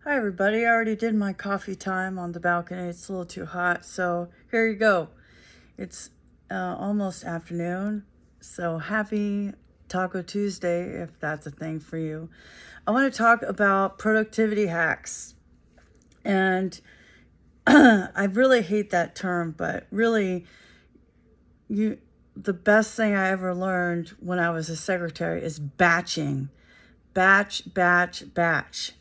Hi everybody, I already did my coffee time on the balcony. It's a little too hot, so here you go. It's almost afternoon, so happy Taco Tuesday if that's a thing for you. I want to talk about productivity hacks. And I really hate that term, but really the best thing I ever learned when I was a secretary is batching. Batch, batch, batch.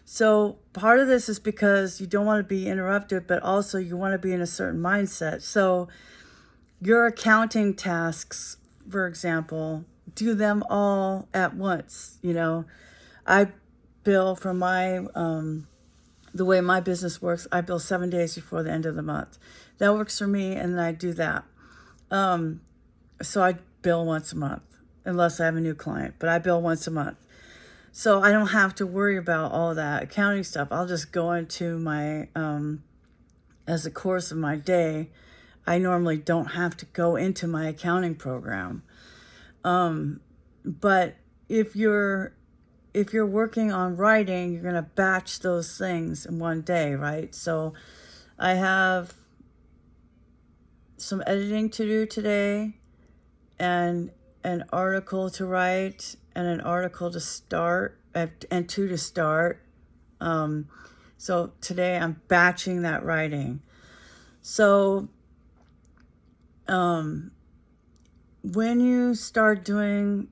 So part of this is because you don't want to be interrupted, but also you want to be in a certain mindset. So your accounting tasks, for example, do them all at once. I bill for the way my business works. I bill 7 days before the end of the month. That works for me, and then I do that. So I bill once a month, unless I have a new client, but I bill once a month. So I don't have to worry about all that accounting stuff. I'll just go into my, as the course of my day, I normally don't have to go into my accounting program. But if you're working on writing, you're going to batch those things in one day, right? So I have some editing to do today and an article to write and an article to start and two to start. So today I'm batching that writing. So when you start doing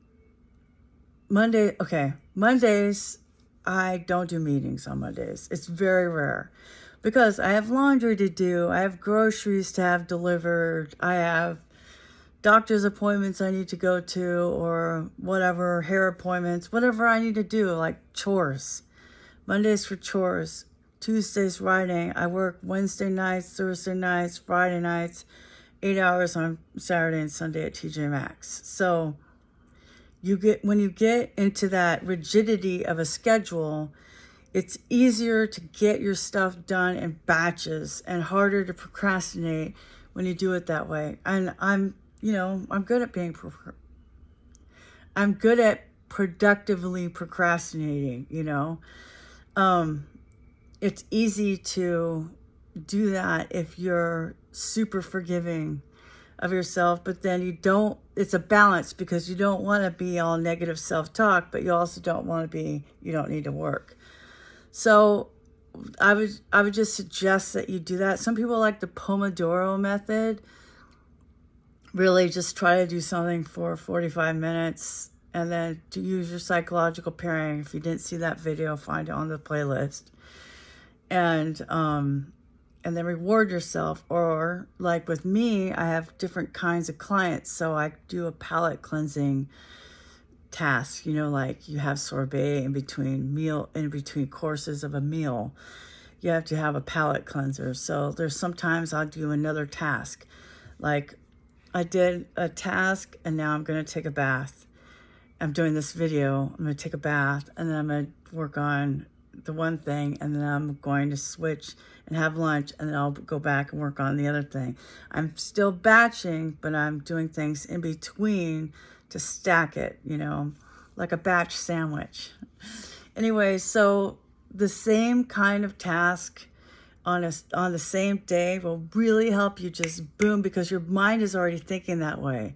Mondays, I don't do meetings on Mondays. It's very rare because I have laundry to do. I have groceries to have delivered. I have doctor's appointments I need to go to, or whatever, hair appointments, whatever I need to do, like chores. Mondays for chores, Tuesdays writing. I work Wednesday nights, Thursday nights, Friday nights, 8 hours on Saturday and Sunday at TJ Maxx. So when you get into that rigidity of a schedule, it's easier to get your stuff done in batches and harder to procrastinate when you do it that way. And I'm good at I'm good at productively procrastinating, It's easy to do that if you're super forgiving of yourself, but then it's a balance because you don't want to be all negative self-talk, but you also don't want to be, you don't need to work. So I would just suggest that you do that. Some people like the Pomodoro method. Really just try to do something for 45 minutes and then to use your psychological pairing. If you didn't see that video, find it on the playlist. And then reward yourself. Or like with me, I have different kinds of clients. So I do a palate cleansing task, like you have sorbet in between courses of a meal. You have to have a palate cleanser. So there's sometimes I'll do another task. Like I did a task and now I'm going to take a bath. I'm doing this video. I'm going to take a bath and then I'm going to work on the one thing and then I'm going to switch and have lunch and then I'll go back and work on the other thing. I'm still batching, but I'm doing things in between to stack it, like a batch sandwich. Anyway, so the same kind of task on the same day will really help you just boom, because your mind is already thinking that way.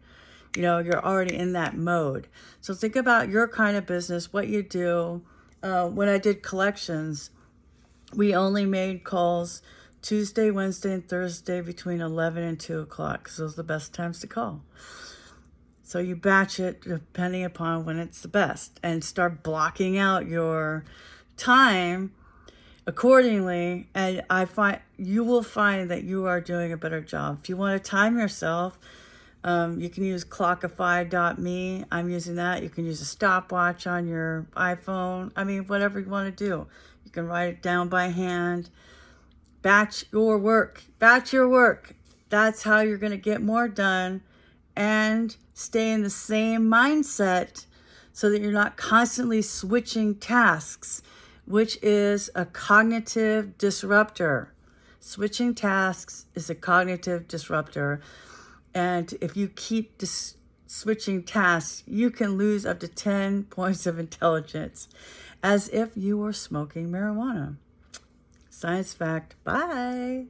You're already in that mode. So think about your kind of business, what you do. When I did collections, we only made calls Tuesday, Wednesday, and Thursday between 11 and 2 o'clock because those are the best times to call. So you batch it depending upon when it's the best and start blocking out your time accordingly, and you will find that you are doing a better job. If you want to time yourself, you can use clockify.me. I'm using that. You can use a stopwatch on your iPhone. Whatever you want to do. You can write it down by hand. Batch your work. That's how you're going to get more done and stay in the same mindset so that you're not constantly switching tasks, which is a cognitive disruptor. Switching tasks is a cognitive disruptor. And if you keep switching tasks, you can lose up to 10 points of intelligence, as if you were smoking marijuana. Science fact. Bye.